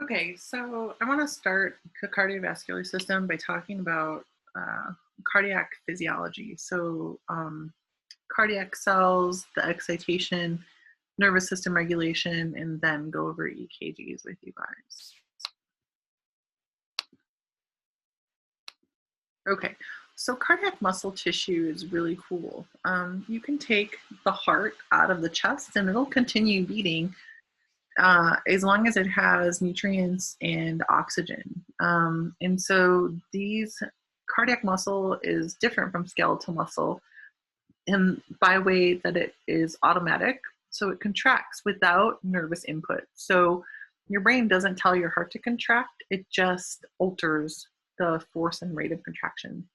Okay, so I want to start the cardiovascular system by talking about cardiac physiology. Cardiac cells, the excitation, nervous system regulation, and then go over EKGs with you guys. Okay, so cardiac muscle tissue is really cool. You can take the heart out of the chest and it'll continue beating as long as it has nutrients and oxygen. And so these cardiac muscle is different from skeletal muscle in by way that it is automatic. So it contracts without nervous input. So your brain doesn't tell your heart to contract, it just alters the force and rate of contraction.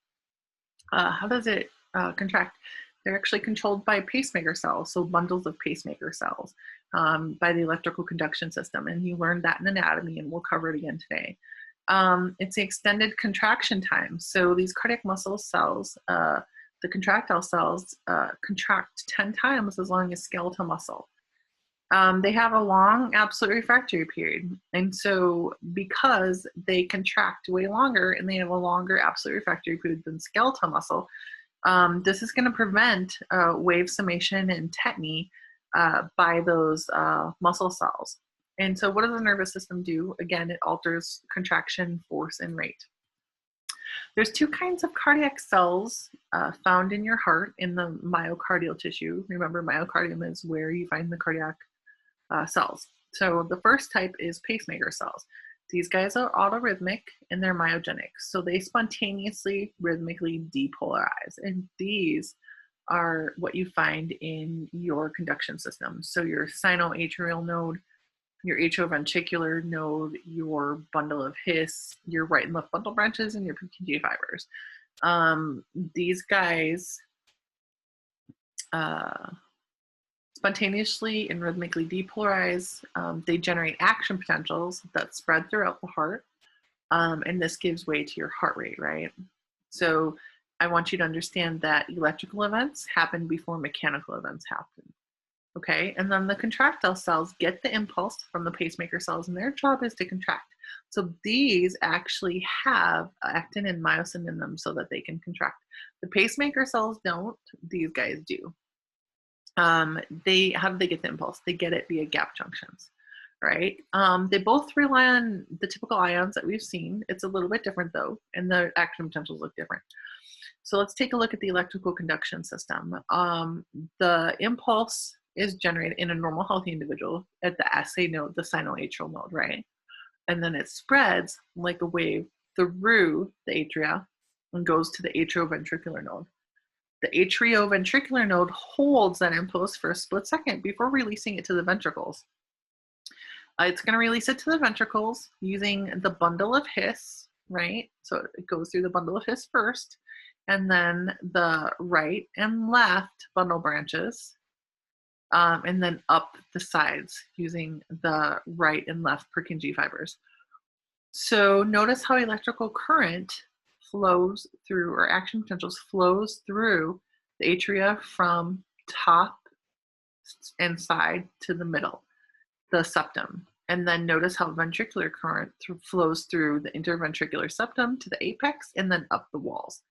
How does it contract? They're actually controlled by pacemaker cells, so bundles of pacemaker cells by the electrical conduction system. And you learned that in anatomy, and we'll cover it again today. It's the extended contraction time. So these cardiac muscle cells, the contractile cells, contract 10 times as long as skeletal muscle. They have a long absolute refractory period. And so because they contract way longer and they have a longer absolute refractory period than skeletal muscle, this is going to prevent wave summation and tetany by those muscle cells. And so what does the nervous system do? Again, it alters contraction, force, and rate. There's two kinds of cardiac cells found in your heart in the myocardial tissue. Remember, myocardium is where you find the cardiac cells. So the first type is pacemaker cells. These guys are autorhythmic and they're myogenic. So they spontaneously, rhythmically depolarize. And these are what you find in your conduction system. So your sinoatrial node, your atrioventricular node, your bundle of His, your right and left bundle branches, and your Purkinje fibers. These guys spontaneously and rhythmically depolarize. They generate action potentials that spread throughout the heart. And this gives way to your heart rate, right? So I want you to understand that electrical events happen before mechanical events happen. Okay, and then the contractile cells get the impulse from the pacemaker cells, and their job is to contract. So these actually have actin and myosin in them so that they can contract. The pacemaker cells don't, these guys do. How do they get the impulse? They get it via gap junctions, right? They both rely on the typical ions that we've seen. It's a little bit different though, and the action potentials look different. So let's take a look at the electrical conduction system. The impulse is generated in a normal healthy individual at the SA node, the sinoatrial node, right? And then it spreads like a wave through the atria and goes to the atrioventricular node. The atrioventricular node holds that impulse for a split second before releasing it to the ventricles. It's going to release it to the ventricles using the bundle of His, right? So it goes through the bundle of His first, and then the right and left bundle branches, and then up the sides using the right and left Purkinje fibers. So notice how electrical current flows through, or action potentials flows through the atria from top and side to the middle, the septum. And then notice how ventricular current flows through the interventricular septum to the apex and then up the walls.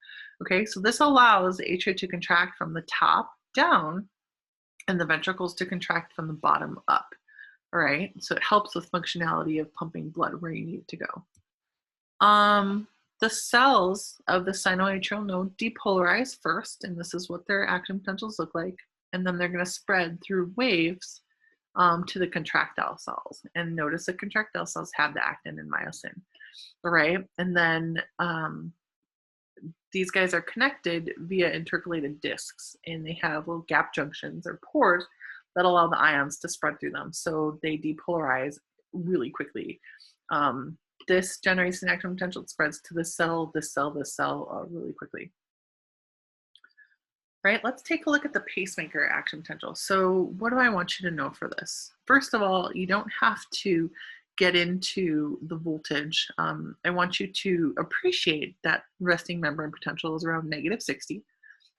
Okay, so this allows the atria to contract from the top down and the ventricles to contract from the bottom up. All right, so it helps with functionality of pumping blood where you need it to go. The cells of the sinoatrial node depolarize first, and this is what their action potentials look like. And then they're going to spread through waves to the contractile cells. And notice the contractile cells have the actin and myosin, all right? And then these guys are connected via intercalated discs, and they have little gap junctions or pores that allow the ions to spread through them. So they depolarize really quickly. This generates an action potential that spreads to this cell, this cell, this cell really quickly. Right, let's take a look at the pacemaker action potential. So what do I want you to know for this? First of all, you don't have to get into the voltage. I want you to appreciate that resting membrane potential is around -60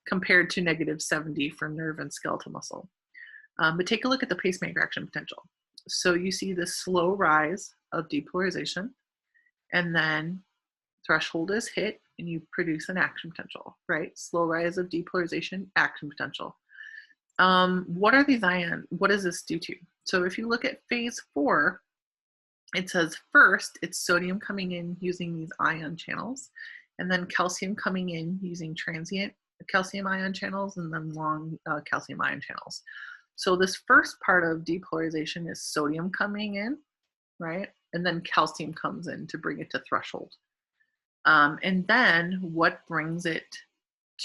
compared to -70 for nerve and skeletal muscle. But take a look at the pacemaker action potential. So you see this slow rise of depolarization, and then threshold is hit and you produce an action potential, right? Slow rise of depolarization, action potential. What are these ions? What does this do to? So if you look at phase 4, it says first it's sodium coming in using these ion channels, and then calcium coming in using transient calcium ion channels, and then long calcium ion channels. So this first part of depolarization is sodium coming in, right? And then calcium comes in to bring it to threshold. And then what brings it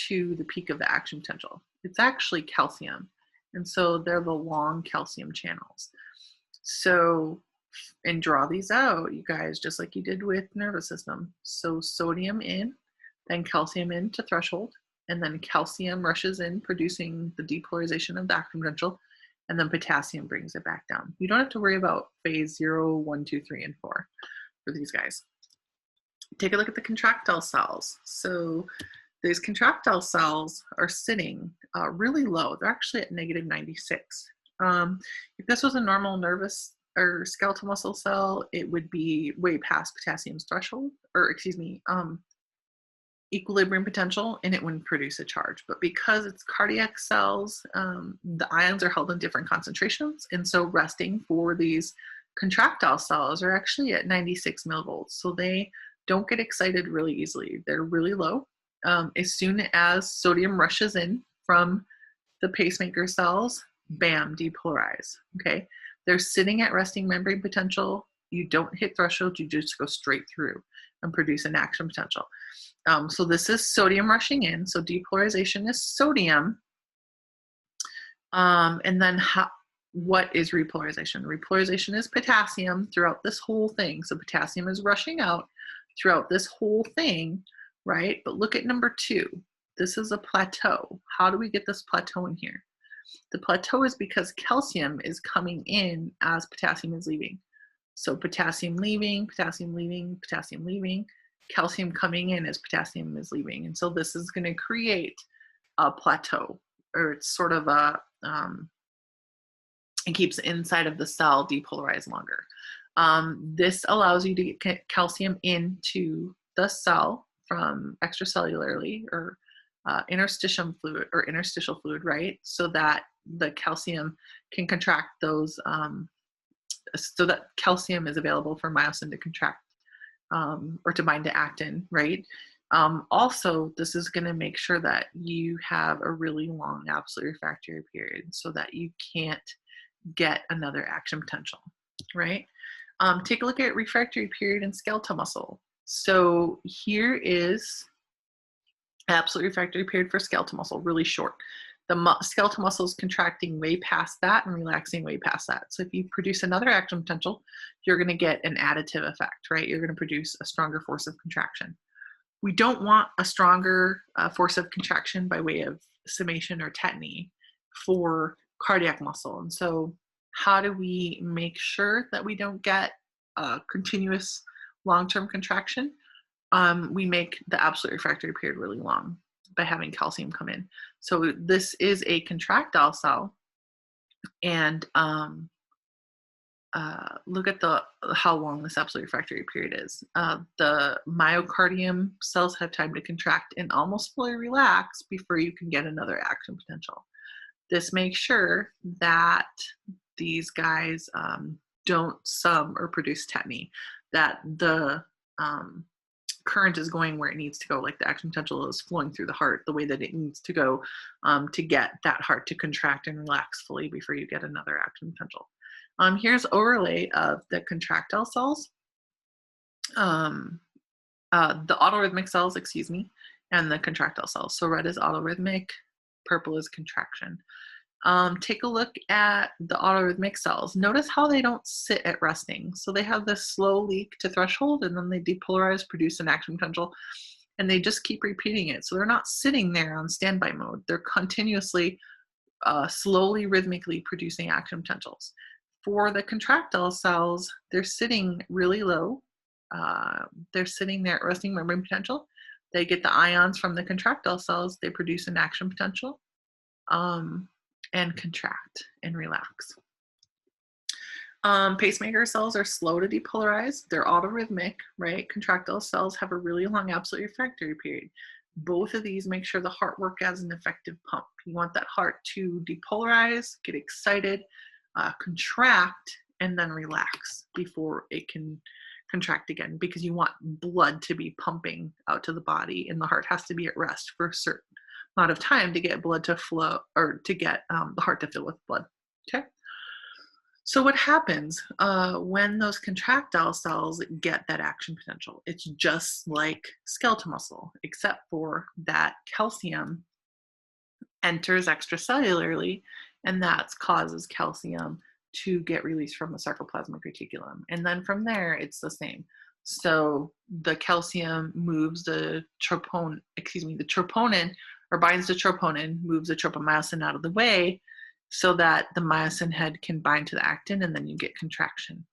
to the peak of the action potential? It's actually calcium. And so they're the long calcium channels. So, and draw these out, you guys, just like you did with nervous system. So sodium in, then calcium in to threshold, and then calcium rushes in, producing the depolarization of the action potential, and then potassium brings it back down. You don't have to worry about phase 0, 1, 2, 3, and 4 for these guys. Take a look at the contractile cells. So these contractile cells are sitting really low. They're actually at -96. If this was a normal nervous or skeletal muscle cell, it would be way past potassium's threshold, or excuse me, equilibrium potential, and it wouldn't produce a charge. But because it's cardiac cells, the ions are held in different concentrations, and so resting for these contractile cells are actually at 96 millivolts. So they don't get excited really easily. They're really low. As soon as sodium rushes in from the pacemaker cells, bam, depolarize, okay? They're sitting at resting membrane potential. You don't hit threshold, you just go straight through and produce an action potential. So this is sodium rushing in, so depolarization is sodium. And then what is repolarization? Repolarization is potassium throughout this whole thing. So potassium is rushing out throughout this whole thing, right? But look at number 2. This is a plateau. How do we get this plateau in here? The plateau is because calcium is coming in as potassium is leaving. So potassium leaving, potassium leaving, potassium leaving, calcium coming in as potassium is leaving. And so this is going to create a plateau, or it's sort of a, it keeps inside of the cell depolarized longer. This allows you to get calcium into the cell from extracellularly, or interstitial fluid, right? So that the calcium can contract those, so that calcium is available for myosin to contract or to bind to actin, right? Also, this is going to make sure that you have a really long absolute refractory period so that you can't get another action potential, right? Take a look at refractory period in skeletal muscle. So here is absolute refractory period for skeletal muscle, really short. The skeletal muscle is contracting way past that and relaxing way past that. So if you produce another action potential, you're going to get an additive effect, right? You're going to produce a stronger force of contraction. We don't want a stronger force of contraction by way of summation or tetany for cardiac muscle. And so how do we make sure that we don't get a continuous long-term contraction? We make the absolute refractory period really long by having calcium come in. So this is a contractile cell, and look at how long this absolute refractory period is. The myocardium cells have time to contract and almost fully relax before you can get another action potential. This makes sure that these guys don't sum or produce tetany, that the current is going where it needs to go, like the action potential is flowing through the heart the way that it needs to go to get that heart to contract and relax fully before you get another action potential. Here's overlay of the contractile cells, the autorhythmic cells, excuse me, and the contractile cells. So red is autorhythmic, purple is contraction. Take a look at the autorhythmic cells. Notice how they don't sit at resting. So they have this slow leak to threshold, and then they depolarize, produce an action potential, and they just keep repeating it. So they're not sitting there on standby mode. They're continuously, slowly, rhythmically producing action potentials. For the contractile cells, they're sitting really low. They're sitting there at resting membrane potential. They get the ions from the contractile cells. They produce an action potential. And contract and relax. Pacemaker cells are slow to depolarize. They're autorhythmic, right? Contractile cells have a really long absolute refractory period. Both of these make sure the heart works as an effective pump. You want that heart to depolarize, get excited, contract, and then relax before it can contract again, because you want blood to be pumping out to the body, and the heart has to be at rest for a certain amount of time to get blood to flow, or to get the heart to fill with blood. Okay. So what happens when those contractile cells get that action potential? It's just like skeletal muscle, except for that calcium enters extracellularly, and that causes calcium to get released from the sarcoplasmic reticulum. And then from there, it's the same. So the calcium moves the troponin, or binds to troponin, moves the tropomyosin out of the way, so that the myosin head can bind to the actin, and then you get contraction.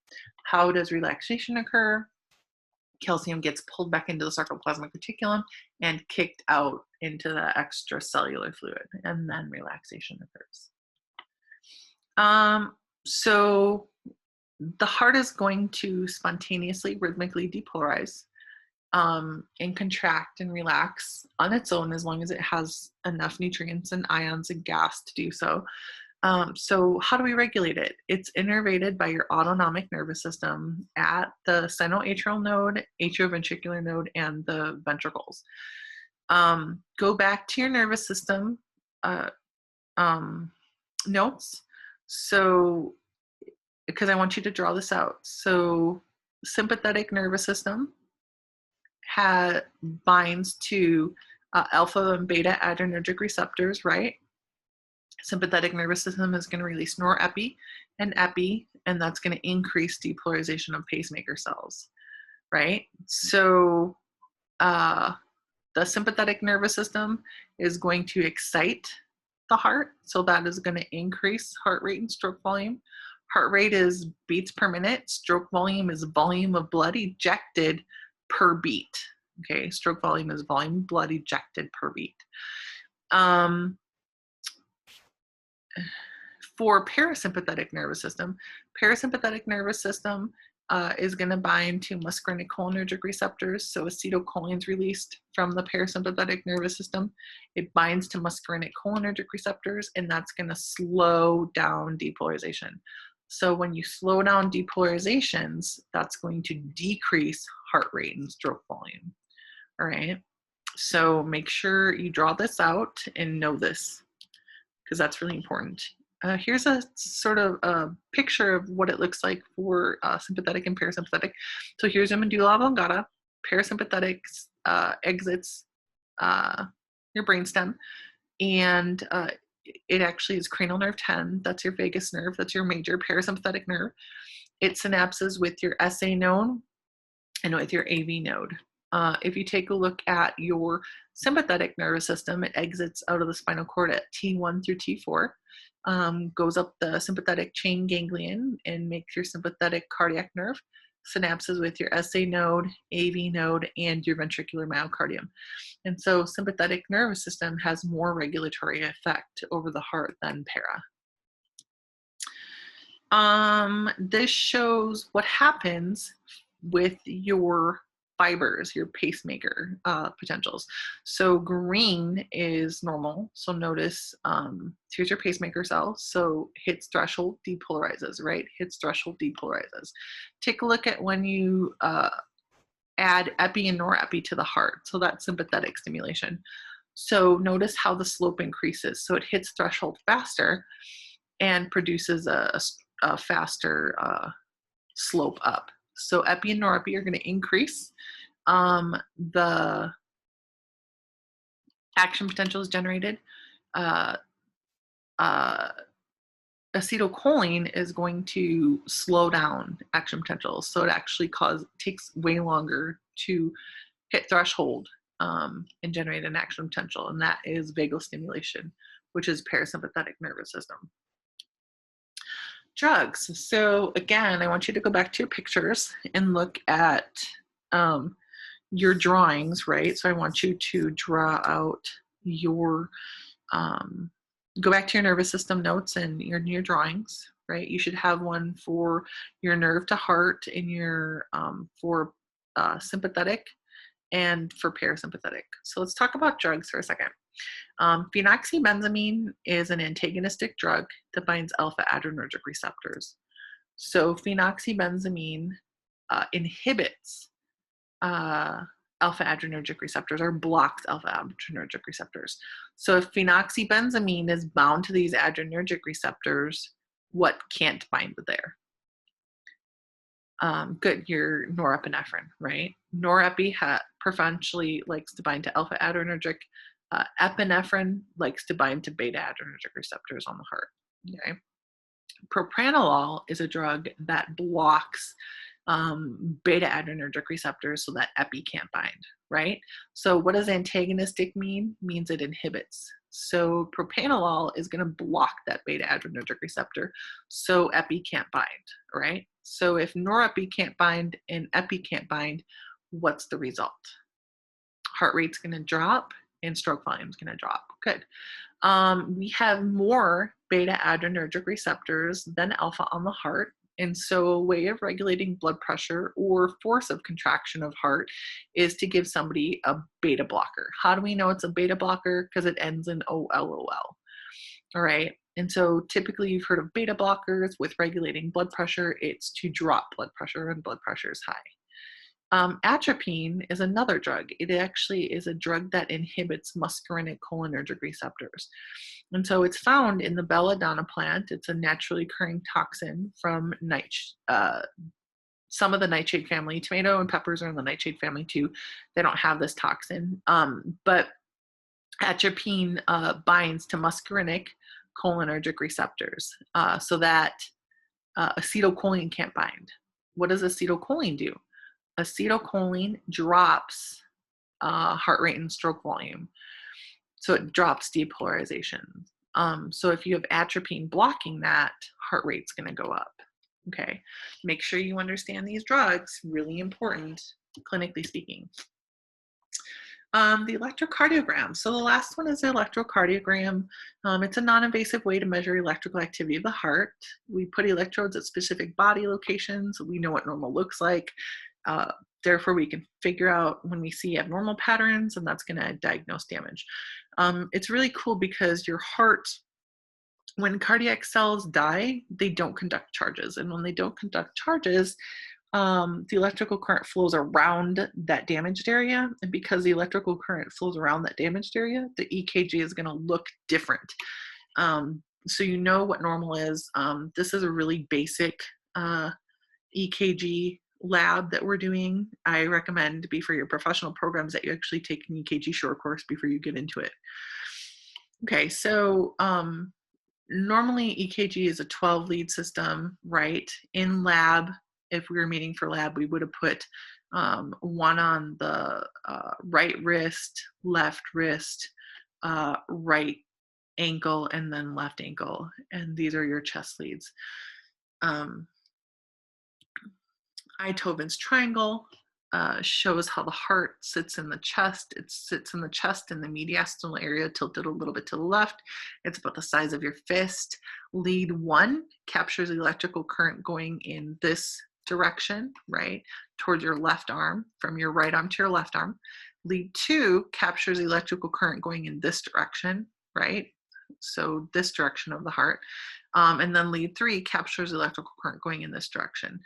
How does relaxation occur? Calcium gets pulled back into the sarcoplasmic reticulum and kicked out into the extracellular fluid, and then relaxation occurs. So the heart is going to spontaneously, rhythmically depolarize and contract and relax on its own, as long as it has enough nutrients and ions and gas to do so. So how do we regulate it? It's innervated by your autonomic nervous system at the sinoatrial node, atrioventricular node, and the ventricles. Go back to your nervous system notes. So, because I want you to draw this out. So sympathetic nervous system binds to alpha and beta adrenergic receptors, right? Sympathetic nervous system is going to release norepi and epi, and that's going to increase depolarization of pacemaker cells, right? So the sympathetic nervous system is going to excite the heart, so that is going to increase heart rate and stroke volume. Heart rate is beats per minute. Stroke volume is volume of blood ejected per beat. Okay, stroke volume is volume of blood ejected per beat. For parasympathetic nervous system is going to bind to muscarinic cholinergic receptors. So acetylcholine is released from the parasympathetic nervous system. It binds to muscarinic cholinergic receptors, and that's going to slow down depolarization. So when you slow down depolarizations, that's going to decrease heart rate and stroke volume. All right. So make sure you draw this out and know this, because that's really important. Here's a sort of a picture of what it looks like for sympathetic and parasympathetic. So here's a medulla oblongata. Parasympathetic exits your brainstem, and it actually is cranial nerve 10. That's your vagus nerve. That's your major parasympathetic nerve. It synapses with your SA node and with your AV node. If you take a look at your sympathetic nervous system, it exits out of the spinal cord at T1 through T4, goes up the sympathetic chain ganglion and makes your sympathetic cardiac nerve, synapses with your SA node, AV node, and your ventricular myocardium. And so sympathetic nervous system has more regulatory effect over the heart than para. This shows what happens with your fibers, your pacemaker potentials. So green is normal. So notice here's your pacemaker cell. So hits threshold, depolarizes, right? Hits threshold, depolarizes. Take a look at when you add epi and norepi to the heart. So that's sympathetic stimulation. So notice how the slope increases. So it hits threshold faster and produces a faster slope up. So epi and norepi are going to increase. The action potential is generated. Acetylcholine is going to slow down action potential. So it actually takes way longer to hit threshold and generate an action potential. And that is vagal stimulation, which is parasympathetic nervous system. Drugs. So again, I want you to go back to your pictures and look at your drawings, right? So I want you to draw out your, go back to your nervous system notes and your drawings, right? You should have one for your nerve to heart and your for sympathetic and for parasympathetic. So let's talk about drugs for a second. Phenoxybenzamine is an antagonistic drug that binds alpha adrenergic receptors. So phenoxybenzamine inhibits uh, alpha adrenergic receptors or blocks alpha adrenergic receptors. So if phenoxybenzamine is bound to these adrenergic receptors, what can't bind there? Good, your norepinephrine, right? Preferentially likes to bind to alpha adrenergic. Epinephrine likes to bind to beta adrenergic receptors on the heart. Okay. Propranolol is a drug that blocks beta adrenergic receptors so that epi can't bind, right? So what does antagonistic mean? Means it inhibits. So propranolol is going to block that beta adrenergic receptor so epi can't bind, right? So if norepi can't bind and epi can't bind, what's the result? Heart rate's going to drop and stroke volume's going to drop. Good. We have more beta adrenergic receptors than alpha on the heart. And so a way of regulating blood pressure or force of contraction of heart is to give somebody a beta blocker. How do we know it's a beta blocker? Because it ends in OLOL. All right. And so typically you've heard of beta blockers with regulating blood pressure. It's to drop blood pressure when blood pressure is high. Atropine is another drug. It actually is a drug that inhibits muscarinic cholinergic receptors. And so it's found in the belladonna plant. It's a naturally occurring toxin from some of the nightshade family. Tomato and peppers are in the nightshade family too. They don't have this toxin. But atropine binds to muscarinic cholinergic receptors so that acetylcholine can't bind. What does acetylcholine do? Acetylcholine drops heart rate and stroke volume. So it drops depolarization. So if you have atropine blocking that, heart rate's going to go up. Okay. Make sure you understand these drugs, really important, clinically speaking. The electrocardiogram. So the last one is the electrocardiogram. It's a non-invasive way to measure electrical activity of the heart. We put electrodes at specific body locations. We know what normal looks like. Therefore, we can figure out when we see abnormal patterns, and that's going to diagnose damage. It's really cool because your heart, when cardiac cells die, they don't conduct charges. And when they don't conduct charges, the electrical current flows around that damaged area. And because the electrical current flows around that damaged area, the EKG is going to look different. So you know what normal is. This is a really basic EKG lab that we're doing. I recommend to be for your professional programs that you actually take an EKG short course before you get into it. Okay, so normally EKG is a 12 lead system, right? In lab, if we were meeting for lab, we would have put one on the right wrist, left wrist, right ankle, and then left ankle. And these are your chest leads. Einthoven's triangle shows how the heart sits in the chest. It sits in the chest in the mediastinal area, tilted a little bit to the left. It's about the size of your fist. Lead 1 captures electrical current going in this direction, right, towards your left arm, from your right arm to your left arm. Lead 2 captures electrical current going in this direction, right, so this direction of the heart. And then lead 3 captures electrical current going in this direction.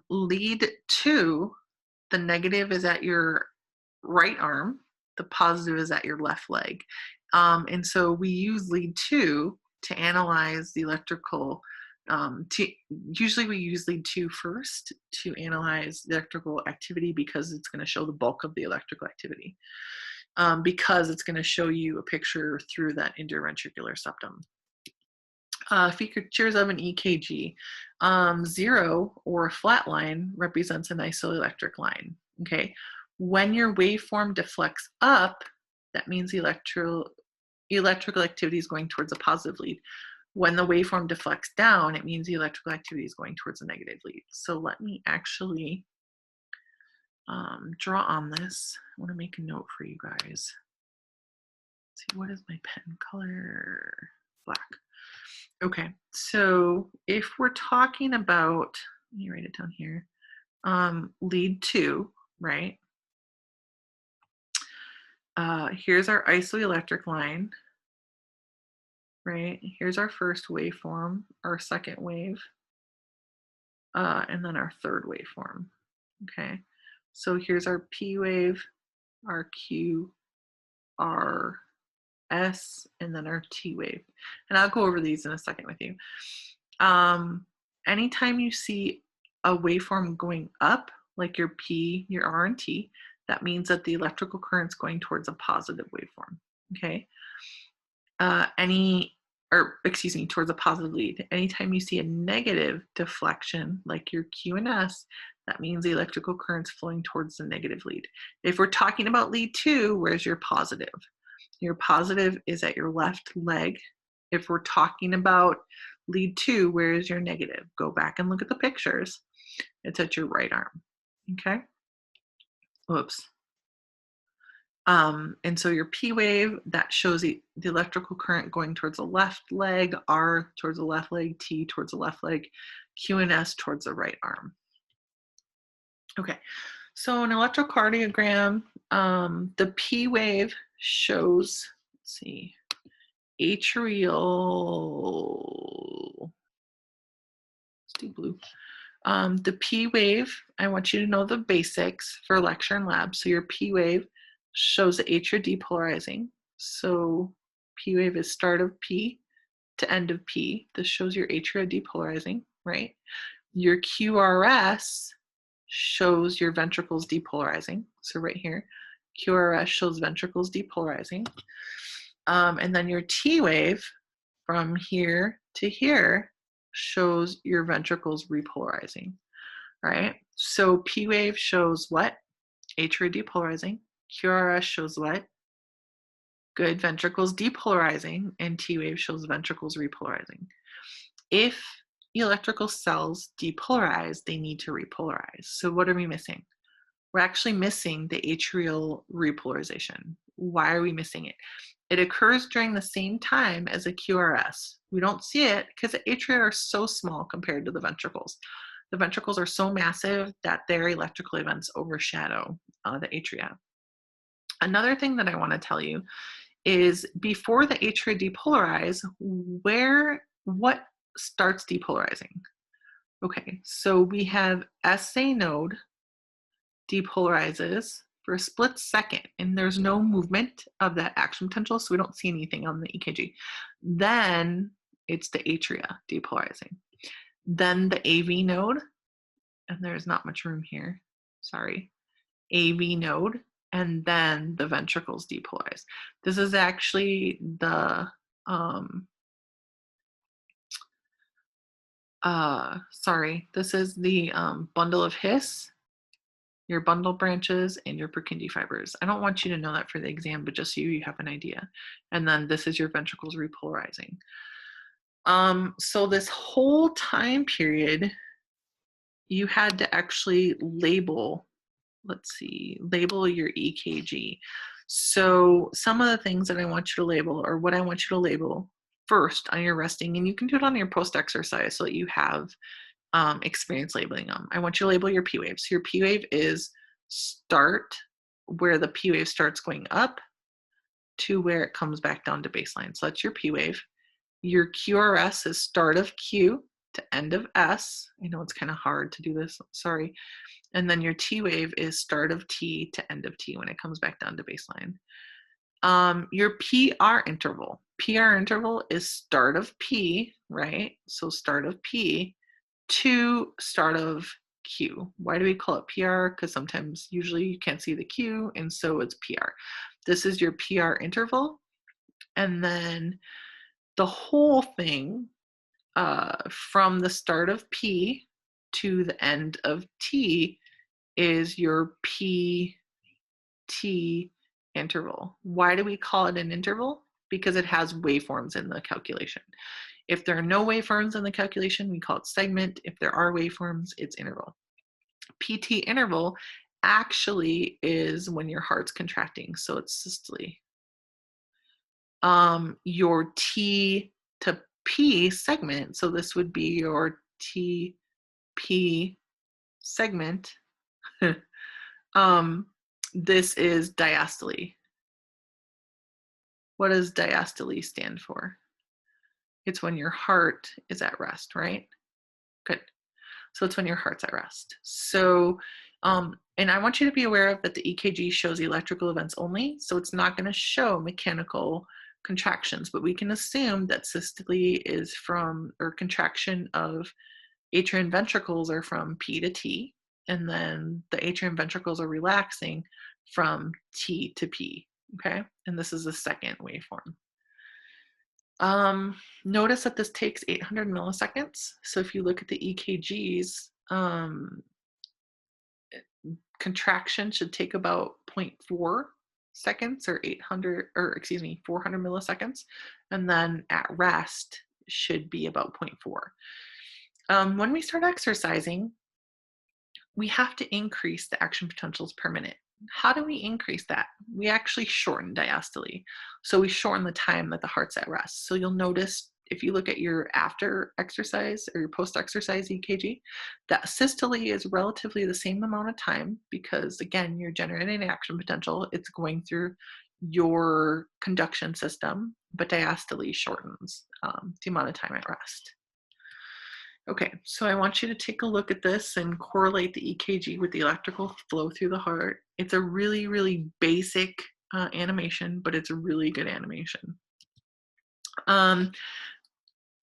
Lead 2, the negative is at your right arm, the positive is at your left leg. And so we use lead 2 to analyze the electrical, usually we use lead 2 first to analyze the electrical activity because it's going to show the bulk of the electrical activity, because it's going to show you a picture through that interventricular septum. Features of an EKG. 0 or a flat line represents an isoelectric line. Okay, when your waveform deflects up, that means electrical activity is going towards a positive lead. When the waveform deflects down, it means the electrical activity is going towards a negative lead. So let me actually draw on this. I want to make a note for you guys. Let's see, what is my pen color? Black. Okay, so if we're talking about, let me write it down here, lead 2, right? Here's our isoelectric line, right? Here's our first waveform, our second wave, and then our third waveform, okay? So here's our P wave, our Q, our S, and then our T wave. And I'll go over these in a second with you. Anytime you see a waveform going up, like your P, your R, and T, that means that the electrical current's going towards a positive waveform, okay? Towards a positive lead. Anytime you see a negative deflection, like your Q and S, that means the electrical current's flowing towards the negative lead. If we're talking about lead 2, where's your positive? Your positive is at your left leg. If we're talking about lead 2, where is your negative? Go back and look at the pictures. It's at your right arm, okay? Whoops. And so your P wave, that shows the electrical current going towards the left leg, R towards the left leg, T towards the left leg, Q and S towards the right arm. Okay, so an electrocardiogram, the P wave shows, let's see, atrial, let's do blue. The P wave, I want you to know the basics for lecture and lab. So your P wave shows the atria depolarizing. So P wave is start of P to end of P. This shows your atria depolarizing, right? Your QRS shows your ventricles depolarizing. So right here, QRS shows ventricles depolarizing. And then your T wave from here to here shows your ventricles repolarizing, right? So P wave shows what? Atria depolarizing. QRS shows what? Good, ventricles depolarizing, and T wave shows ventricles repolarizing. If electrical cells depolarize, they need to repolarize. So what are we missing? We're actually missing the atrial repolarization. Why are we missing it? It occurs during the same time as a QRS. We don't see it because the atria are so small compared to the ventricles. The ventricles are so massive that their electrical events overshadow the atria. Another thing that I want to tell you is before the atria depolarize, what starts depolarizing? Okay, so we have SA node depolarizes for a split second, and there's no movement of that action potential, so we don't see anything on the EKG. Then it's the atria depolarizing. Then the AV node, and there's not much room here, sorry, AV node, and then the ventricles depolarize. This is actually the, this is the bundle of His, your bundle branches, and your Purkinje fibers. I don't want you to know that for the exam, but just so you have an idea. And then this is your ventricles repolarizing. So this whole time period, you had to actually label, label your EKG. So some of the things that I want you to label, or what I want you to label first on your resting, and you can do it on your post exercise so that you have experience labeling them. I want you to label your P wave. So your P wave is start, where the P wave starts going up to where it comes back down to baseline. So that's your P wave. Your QRS is start of Q to end of S. I know it's kind of hard to do this, sorry. And then your T wave is start of T to end of T when it comes back down to baseline. Your PR interval. PR interval is start of P, right? So start of P to start of Q. Why do we call it PR? Because usually you can't see the Q, and so it's PR. This is your PR interval. And then the whole thing from the start of P to the end of T is your PT interval. Why do we call it an interval? Because it has waveforms in the calculation. If there are no waveforms in the calculation, we call it segment. If there are waveforms, it's interval. PT interval actually is when your heart's contracting, so it's systole. Your T to P segment, so this would be your TP segment, this is diastole. What does diastole stand for? It's when your heart is at rest, right? Good. So it's when your heart's at rest. So, and I want you to be aware of that the EKG shows electrical events only, so it's not going to show mechanical contractions, but we can assume that systole is from, or contraction of atrium ventricles are from P to T, and then the atrium ventricles are relaxing from T to P, okay? And this is the second waveform. Notice that this takes 800 milliseconds. So if you look at the EKGs, contraction should take about 0.4 seconds or 400 milliseconds. And then at rest should be about 0.4. When we start exercising, we have to increase the action potentials per minute. How do we increase that? We actually shorten diastole. So we shorten the time that the heart's at rest. So you'll notice if you look at your after exercise or your post-exercise EKG, that systole is relatively the same amount of time because, again, you're generating action potential. It's going through your conduction system, but diastole shortens the amount of time at rest. Okay, so I want you to take a look at this and correlate the EKG with the electrical flow through the heart. It's a really, really basic animation, but it's a really good animation.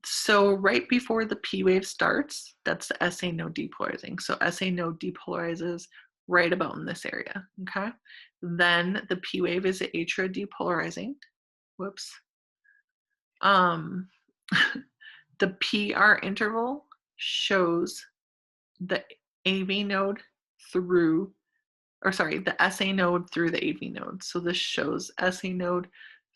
So right before the P wave starts, that's the SA node depolarizing. So SA node depolarizes right about in this area, okay? Then the P wave is the atria depolarizing. Whoops. The PR interval shows the AV node through, or sorry, the SA node through the AV node. So this shows SA node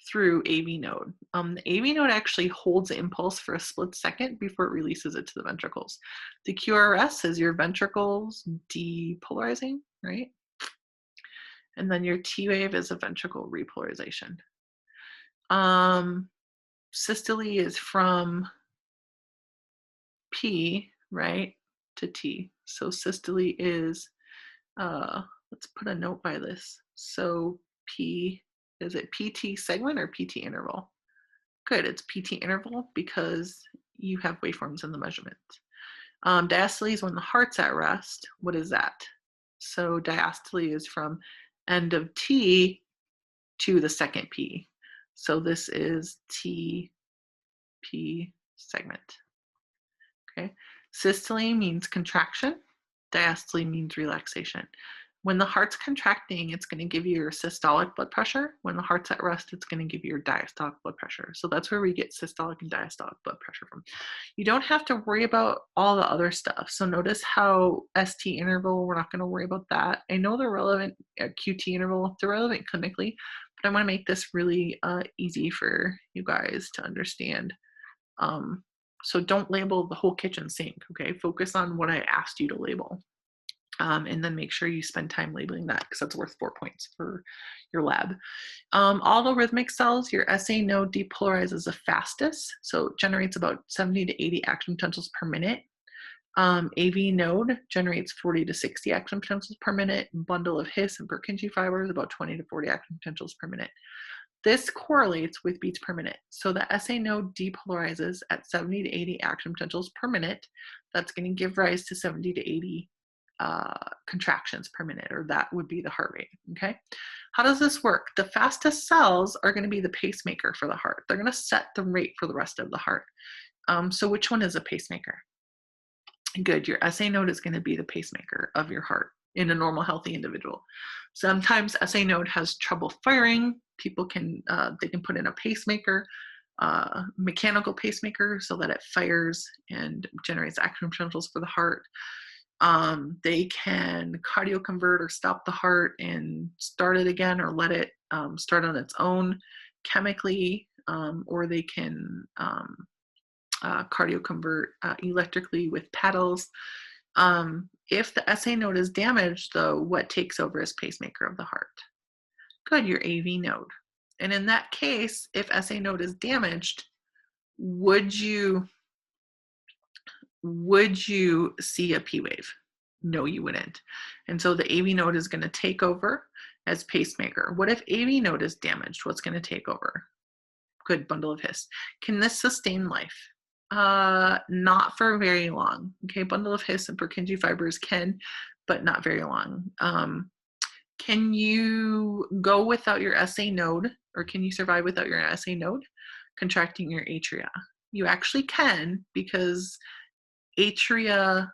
through AV node. The AV node actually holds the impulse for a split second before it releases it to the ventricles. The QRS is your ventricles depolarizing, right? And then your T wave is a ventricle repolarization. Systole is from P, right, to T. So systole is, let's put a note by this. So P, is it PT segment or PT interval? Good, it's PT interval because you have waveforms in the measurement. Diastole is when the heart's at rest. What is that? So diastole is from end of T to the second P. So this is TP segment. Okay, systole means contraction, diastole means relaxation. When the heart's contracting, it's going to give you your systolic blood pressure. When the heart's at rest, it's going to give you your diastolic blood pressure. So that's where we get systolic and diastolic blood pressure from. You don't have to worry about all the other stuff. So notice how ST interval, we're not going to worry about that. I know they're relevant at QT interval, they're relevant clinically, but I want to make this really easy for you guys to understand. So don't label the whole kitchen sink, okay? Focus on what I asked you to label. And then make sure you spend time labeling that because that's worth 4 points for your lab. All the rhythmic cells, your SA node depolarizes the fastest, so it generates about 70 to 80 action potentials per minute. AV node generates 40 to 60 action potentials per minute. Bundle of His and Purkinje fibers, about 20 to 40 action potentials per minute. This correlates with beats per minute. So the SA node depolarizes at 70 to 80 action potentials per minute. That's going to give rise to 70 to 80 contractions per minute, or that would be the heart rate, okay? How does this work? The fastest cells are going to be the pacemaker for the heart. They're going to set the rate for the rest of the heart. So which one is a pacemaker? Good, your SA node is going to be the pacemaker of your heart in a normal healthy individual. Sometimes SA node has trouble firing. People can, they can put in a pacemaker, mechanical pacemaker, so that it fires and generates action potentials for the heart. They can cardioconvert or stop the heart and start it again, or let it start on its own chemically, or they can cardioconvert electrically with paddles. If the SA node is damaged, though, what takes over as pacemaker of the heart? Good, your AV node. And in that case, if SA node is damaged, would you see a P wave? No, you wouldn't. And so the AV node is going to take over as pacemaker. What if AV node is damaged? What's going to take over? Good, bundle of His. Can this sustain life? Not for very long. Okay, bundle of His and Purkinje fibers can, but not very long. Can you go without your SA node, or can you survive without your SA node contracting your atria? You actually can, because atria,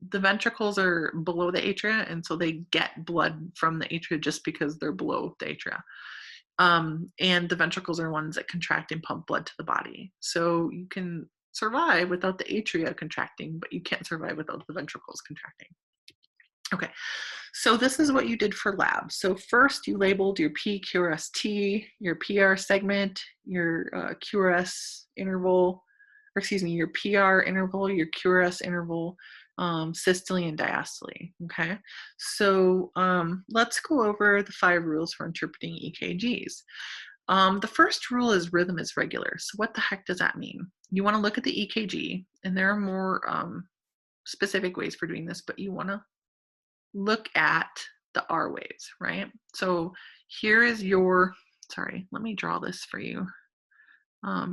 the ventricles are below the atria, and so they get blood from the atria just because they're below the atria. And the ventricles are ones that contract and pump blood to the body. So you can survive without the atria contracting, but you can't survive without the ventricles contracting. Okay, so this is what you did for labs. So first you labeled your P, QRS, T, your PR segment, your QRS interval, or excuse me, your PR interval, your QRS interval, systole and diastole, okay? So let's go over the 5 rules for interpreting EKGs. The first rule is rhythm is regular. So what the heck does that mean? You wanna look at the EKG, and there are more specific ways for doing this, but you wanna look at the R waves, right? So here is your, sorry, let me draw this for you.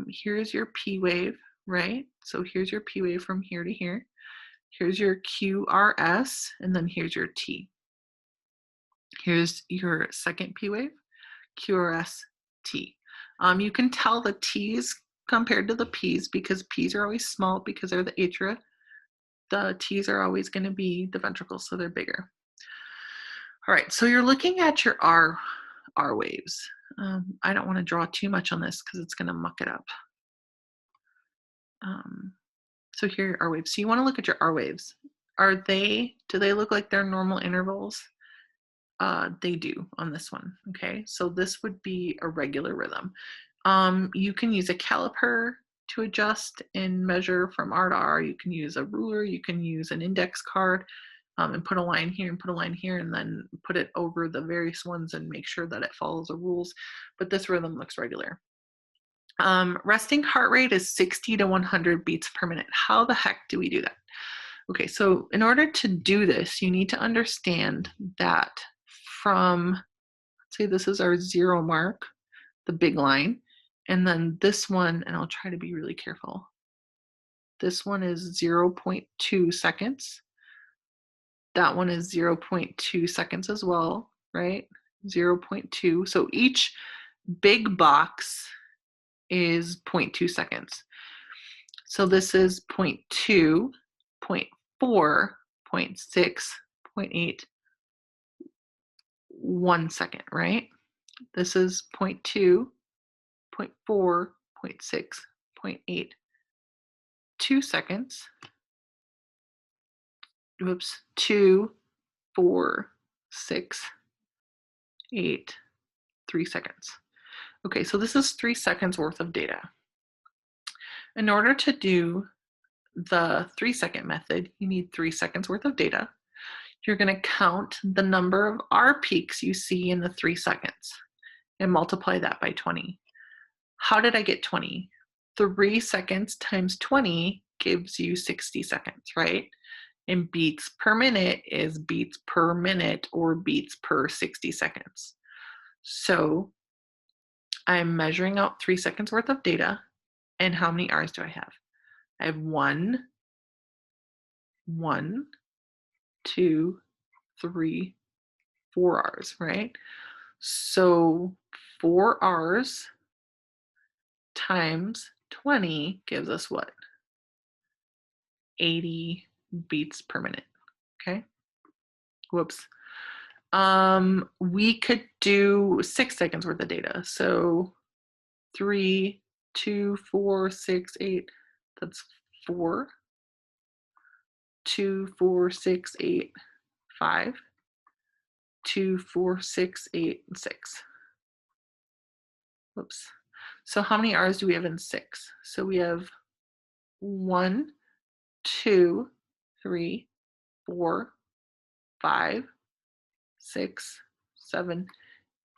Here's your P wave, right? So here's your P wave from here to here. Here's your QRS, and then here's your T. Here's your second P wave, QRS, T. You can tell the T's compared to the P's because P's are always small because they're the atria. The T's are always going to be the ventricles, so they're bigger. All right, so you're looking at your R waves. I don't want to draw too much on this because it's going to muck it up. So here are R waves. So you want to look at your R waves. Do they look like they're normal intervals? They do on this one, okay? So this would be a regular rhythm. You can use a caliper to adjust and measure from R to R. You can use a ruler, you can use an index card, and put a line here and put a line here, and then put it over the various ones and make sure that it follows the rules. But this rhythm looks regular. Resting heart rate is 60 to 100 beats per minute. How the heck do we do that? Okay, so in order to do this, you need to understand that from, say this is our 0 mark, the big line, and then this one, and I'll try to be really careful. This one is 0.2 seconds. That one is 0.2 seconds as well, right? 0.2. So each big box is 0.2 seconds. So this is 0.2, 0.4, 0.6, 0.8, 1 second, right? This is 0.2, 0.4, 0.6, 0.8, 2 seconds. Whoops, 2, 4, 6, 8, 3 seconds. Okay, so this is 3 seconds worth of data. In order to do the 3-second method, you need 3 seconds worth of data. You're going to count the number of R peaks you see in the 3 seconds and multiply that by 20. How did I get 20? 3 seconds times 20 gives you 60 seconds, right? And beats per minute is beats per minute or beats per 60 seconds. So I'm measuring out 3 seconds worth of data. And how many R's do I have? I have 1, 2, 3, 4 R's, right? So 4 R's times 20 gives us what? 80 beats per minute, okay? Whoops. We could do 6 seconds worth of data. So 3, 2, 4, 6, 8, that's 4. 2, 4, 6, 8, 5. 2, 4, 6, 8, and 6. Whoops. So how many R's do we have in 6? So we have 1, 2, 3, 4, 5, 6, 7,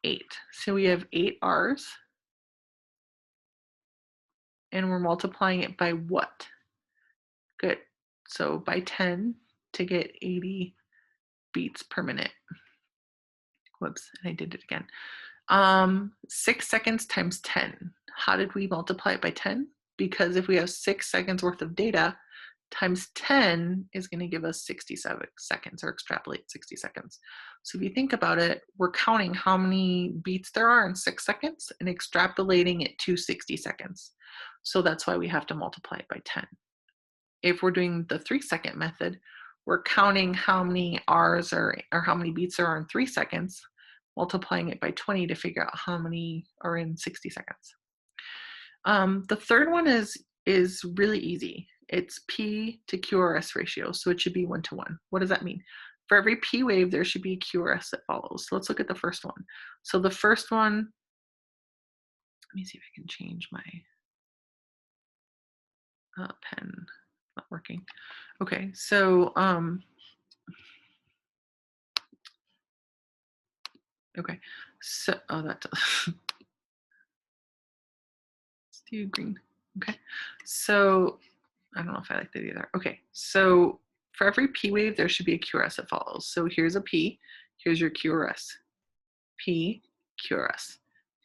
8. So we have 8 R's. And we're multiplying it by what? Good. So by 10 to get 80 beats per minute. Whoops, I did it again. 6 seconds times 10. How did we multiply it by 10? Because if we have 6 seconds worth of data, times 10 is going to give us 67 seconds, or extrapolate 60 seconds. So if you think about it, we're counting how many beats there are in 6 seconds and extrapolating it to 60 seconds. So that's why we have to multiply it by 10. If we're doing the 3-second method, we're counting how many R's or how many beats there are in 3 seconds, multiplying it by 20 to figure out how many are in 60 seconds. The third one is really easy. It's P to QRS ratio, so it should be 1-to-1. What does that mean? For every P wave, there should be a QRS that follows. So let's look at the first one. So the first one, let me see if I can change my pen. Not working. Okay, so okay, so that let's do green. Okay, so I don't know if I like that either. Okay, so for every P wave, there should be a QRS that follows. So here's a P, here's your QRS. P, QRS,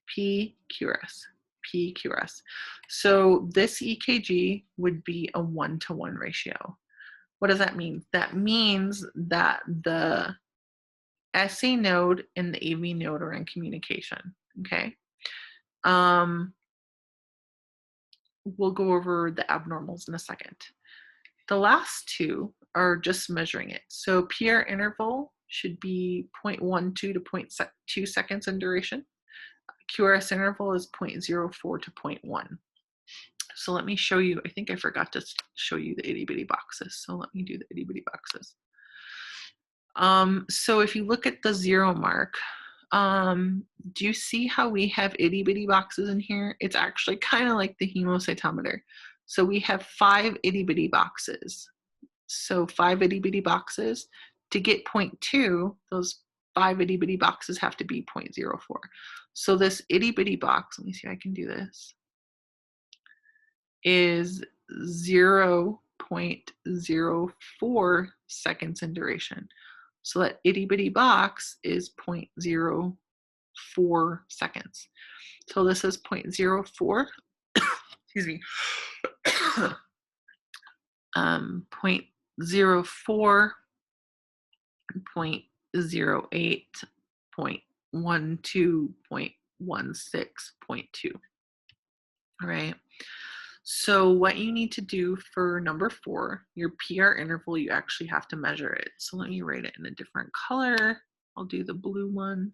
P, QRS, P, QRS. So this EKG would be a 1-to-1 ratio. What does that mean? That means that the SA node and the AV node are in communication, okay? We'll go over the abnormals in a second. The last two are just measuring it. So PR interval should be 0.12 to 0.2 seconds in duration. QRS interval is 0.04 to 0.1. So let me show you, I think I forgot to show you the itty bitty boxes. So let me do the itty bitty boxes. So if you look at the 0 mark, do you see how we have itty bitty boxes in here? It's actually kind of like the hemocytometer. So we have 5 itty bitty boxes. So 5 itty bitty boxes. To get 0.2, those 5 itty bitty boxes have to be 0.04. So this itty bitty box, let me see if I can do this, is 0.04 seconds in duration. So that itty bitty box is 0.04 seconds. So this is 0.04, excuse me, 0.04, 0.08, 0.12, 0.16, 0.2. All right. So what you need to do for number 4, your PR interval, you actually have to measure it. So let me write it in a different color. I'll do the blue one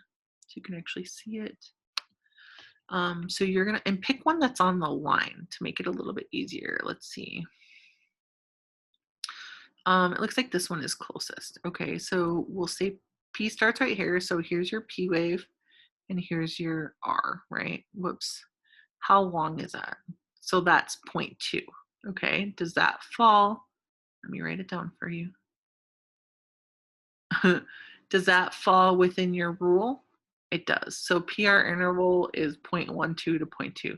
so you can actually see it. So you're gonna, and pick one that's on the line to make it a little bit easier. Let's see. It looks like this one is closest. Okay, so we'll say P starts right here. So here's your P wave and here's your R, right? Whoops. How long is that? So that's 0.2. Okay, does that fall? Let me write it down for you. Does that fall within your rule? It does. So PR interval is 0.12 to 0.2.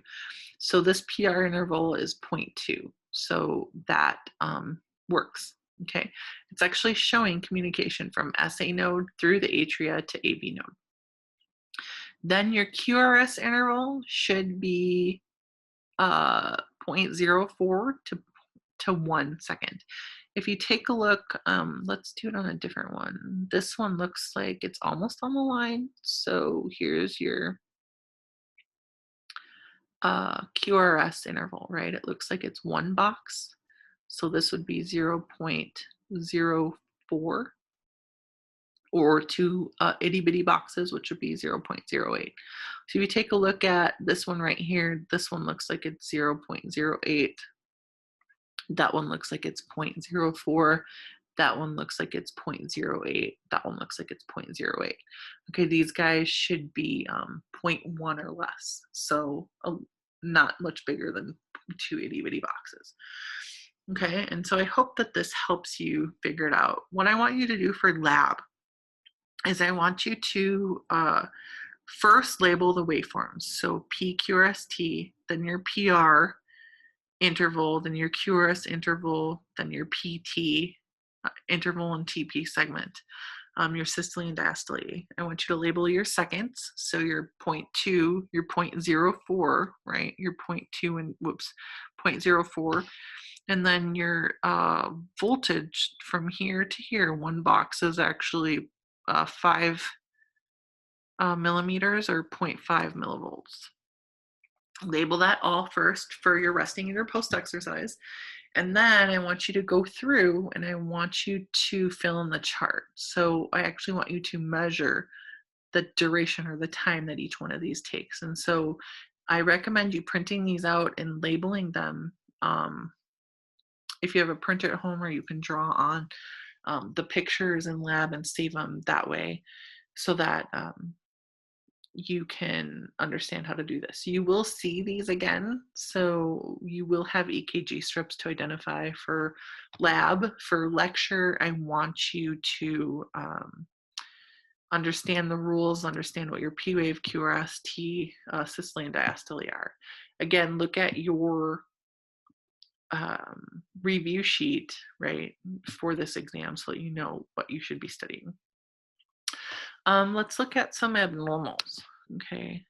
So this PR interval is 0.2. So that works. Okay, it's actually showing communication from SA node through the atria to AV node. Then your QRS interval should be 0.04 to 1 second. If you take a look, let's do it on a different one. This one looks like it's almost on the line. So here's your QRS interval, right? It looks like it's 1 box. So this would be 0.04, or 2 itty bitty boxes, which would be 0.08. So if you take a look at this one right here, this one looks like it's 0.08. That one looks like it's 0.04. That one looks like it's 0.08. That one looks like it's 0.08. Okay, these guys should be 0.1 or less. So not much bigger than 2 itty bitty boxes. Okay, and so I hope that this helps you figure it out. What I want you to do for lab is I want you to first label the waveforms. So PQRST, then your PR, interval, then your QRS interval, then your PT interval and TP segment, your systole and diastole. I want you to label your seconds. So your 0.2, your 0.04, right? Your 0.2 and 0.04. And then your voltage from here to here, one box is actually 5 millimeters or 0.5 millivolts. Label that all first for your resting and your post exercise. And then I want you to go through and I want you to fill in the chart. So I actually want you to measure the duration or the time that each one of these takes. And so I recommend you printing these out and labeling them. If you have a printer at home, or you can draw on the pictures in lab and save them that way, so that you can understand how to do this. You will see these again. So you will have EKG strips to identify for lab. For lecture, I want you to understand the rules, understand what your P wave, QRS, T, systole, and diastole are. Again, look at your review sheet, right, for this exam so that you know what you should be studying. Let's look at some abnormals. Okay.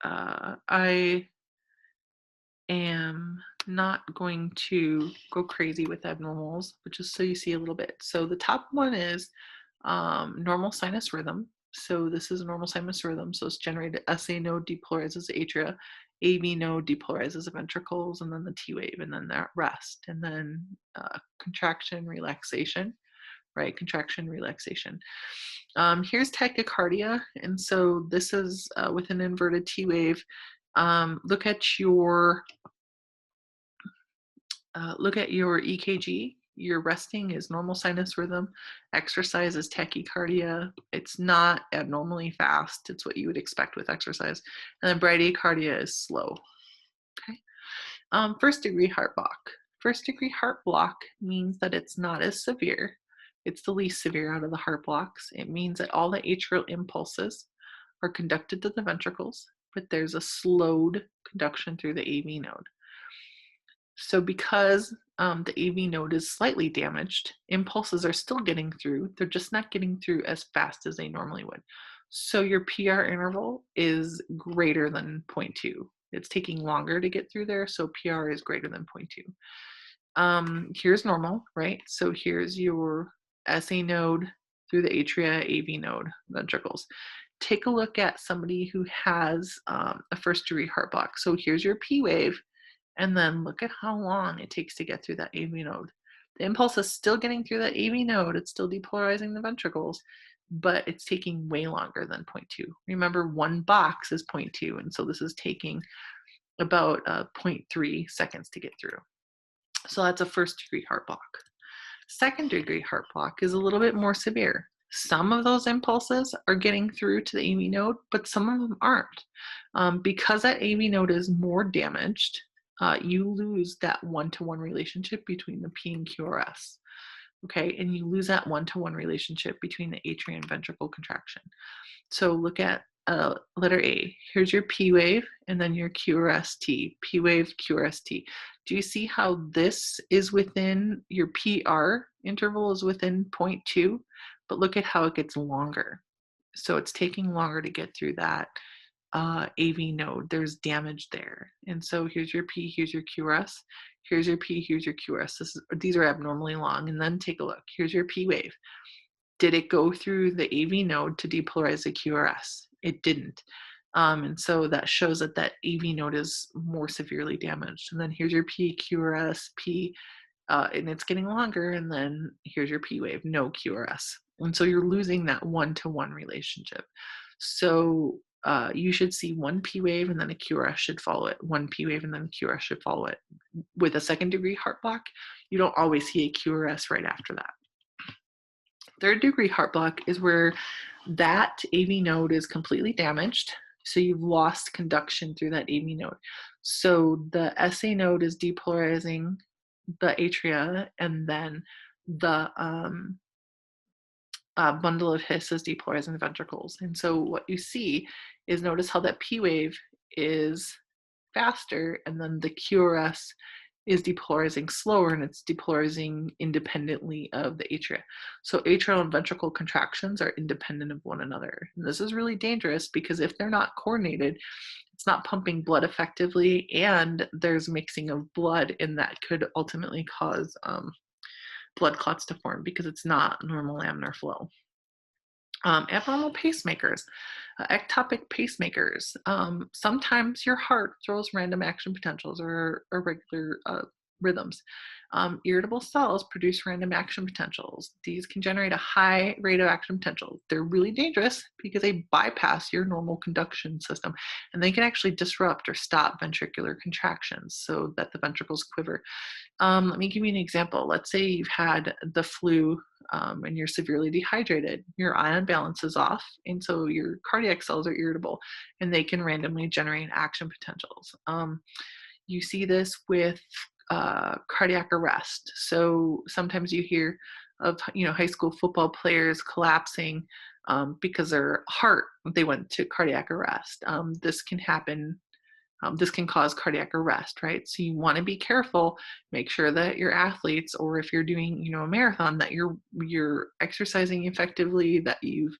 I am not going to go crazy with abnormals, but just so you see a little bit. So the top one is normal sinus rhythm. So this is a normal sinus rhythm. So it's generated SA node depolarizes the atria, AV node depolarizes the ventricles, and then the T wave, and then that rest, and then contraction, relaxation, right? Contraction, relaxation. Here's tachycardia, and so this is with an inverted T wave. Look at your EKG. Your resting is normal sinus rhythm. Exercise is tachycardia. It's not abnormally fast. It's what you would expect with exercise. And then bradycardia is slow. Okay. First degree heart block. First degree heart block means that it's not as severe. It's the least severe out of the heart blocks. It means that all the atrial impulses are conducted to the ventricles, but there's a slowed conduction through the AV node. So because the AV node is slightly damaged, impulses are still getting through. They're just not getting through as fast as they normally would. So your PR interval is greater than 0.2. It's taking longer to get through there, so PR is greater than 0.2. Here's normal, right? So here's your SA node through the atria, AV node, ventricles. Take a look at somebody who has a first degree heart block. So here's your P wave, and then look at how long it takes to get through that AV node. The impulse is still getting through that AV node. It's still depolarizing the ventricles, but it's taking way longer than 0.2. Remember, one box is 0.2, and so this is taking about 0.3 seconds to get through. So that's a first degree heart block. Second degree heart block is a little bit more severe. Some of those impulses are getting through to the AV node, but some of them aren't. Because that AV node is more damaged, you lose that one-to-one relationship between the P and QRS. Okay, and you lose that one-to-one relationship between the atria and ventricle contraction. So look at letter A. Here's your P wave, and then your QRST. P wave, QRST. Do you see how this is within your PR interval is within 0.2, but look at how it gets longer. So it's taking longer to get through that AV node. There's damage there. And so here's your P, here's your QRS, here's your P, here's your QRS. These are abnormally long. And then take a look. Here's your P wave. Did it go through the AV node to depolarize the QRS? It didn't. And so that shows that that AV node is more severely damaged. And then here's your P, QRS, P, and it's getting longer. And then here's your P wave, no QRS. And so you're losing that one-to-one relationship. So you should see one P wave and then a QRS should follow it. One P wave and then a QRS should follow it. With a second degree heart block, you don't always see a QRS right after that. Third degree heart block is where that AV node is completely damaged. So you've lost conduction through that AV node. So the SA node is depolarizing the atria, and then the bundle of His is depolarizing the ventricles. And so what you see is, notice how that P wave is faster, and then the QRS is depolarizing slower, and it's depolarizing independently of the atria. So atrial and ventricle contractions are independent of one another. And this is really dangerous because if they're not coordinated, it's not pumping blood effectively, and there's mixing of blood, and that could ultimately cause blood clots to form because it's not normal laminar flow. Abnormal pacemakers, ectopic pacemakers. Sometimes your heart throws random action potentials or irregular rhythms. Irritable cells produce random action potentials. These can generate a high rate of action potential. They're really dangerous because they bypass your normal conduction system, and they can actually disrupt or stop ventricular contractions so that the ventricles quiver. Let me give you an example. Let's say you've had the flu and you're severely dehydrated. Your ion balance is off, and so your cardiac cells are irritable, and they can randomly generate action potentials. You see this with cardiac arrest. So sometimes you hear of high school football players collapsing because their heart, they went to cardiac arrest. This can happen. This can cause cardiac arrest, right? So you want to be careful, make sure that your athletes, or if you're doing, a marathon, that you're exercising effectively, that you've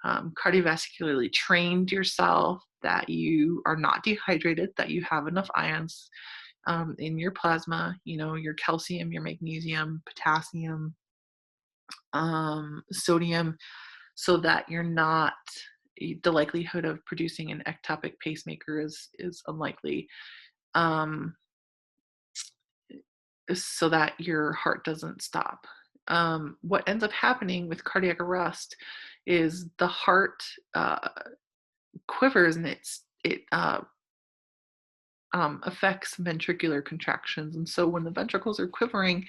cardiovascularly trained yourself, that you are not dehydrated, that you have enough ions in your plasma, your calcium, your magnesium, potassium, sodium, so that you're not, the likelihood of producing an ectopic pacemaker is unlikely, so that your heart doesn't stop. What ends up happening with cardiac arrest is the heart quivers, and it affects ventricular contractions. And so when the ventricles are quivering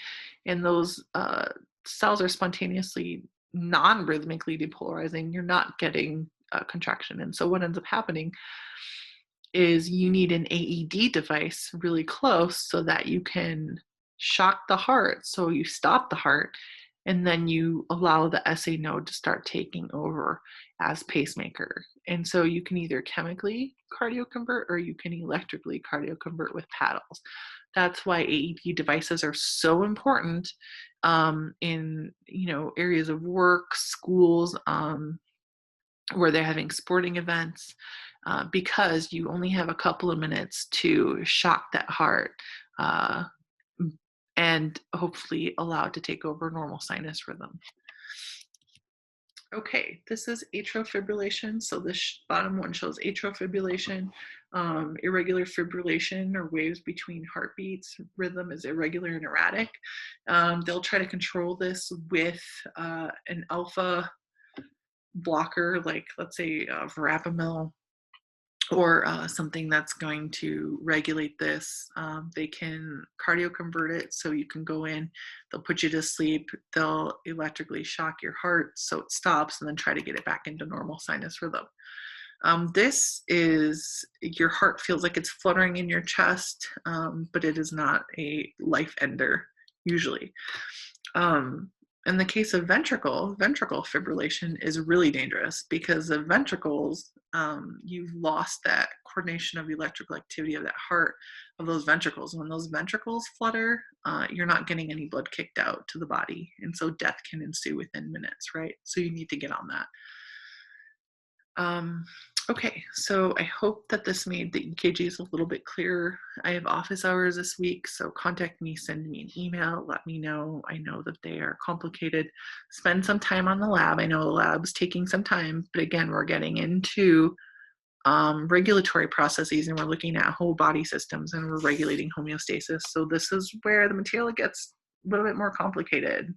and those cells are spontaneously non-rhythmically depolarizing, you're not getting a contraction. And so what ends up happening is you need an AED device really close so that you can shock the heart, so you stop the heart, and then you allow the SA node to start taking over as pacemaker. And so you can either chemically cardioconvert or you can electrically cardioconvert with paddles. That's why AED devices are so important in areas of work, schools, where they're having sporting events, because you only have a couple of minutes to shock that heart and hopefully allow it to take over normal sinus rhythm. Okay, this is atrial fibrillation. So this bottom one shows atrial fibrillation. Irregular fibrillation, or waves between heartbeats. Rhythm is irregular and erratic. They'll try to control this with an alpha blocker, like let's say verapamil, or something that's going to regulate this. They can cardioconvert it, so you can go in, they'll put you to sleep, they'll electrically shock your heart so it stops, and then try to get it back into normal sinus rhythm. This is, your heart feels like it's fluttering in your chest, but it is not a life ender usually. In the case of ventricle fibrillation is really dangerous because the ventricles, you've lost that coordination of electrical activity of that heart, of those ventricles. When those ventricles flutter, you're not getting any blood kicked out to the body. And so death can ensue within minutes, right? So you need to get on that. Okay, so I hope that this made the EKGs a little bit clearer. I have office hours this week, so contact me, send me an email, let me know. I know that they are complicated. Spend some time on the lab. I know the lab's taking some time, but again, we're getting into regulatory processes, and we're looking at whole body systems, and we're regulating homeostasis. So this is where the material gets a little bit more complicated.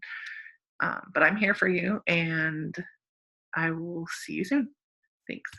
But I'm here for you, and I will see you soon. Thanks.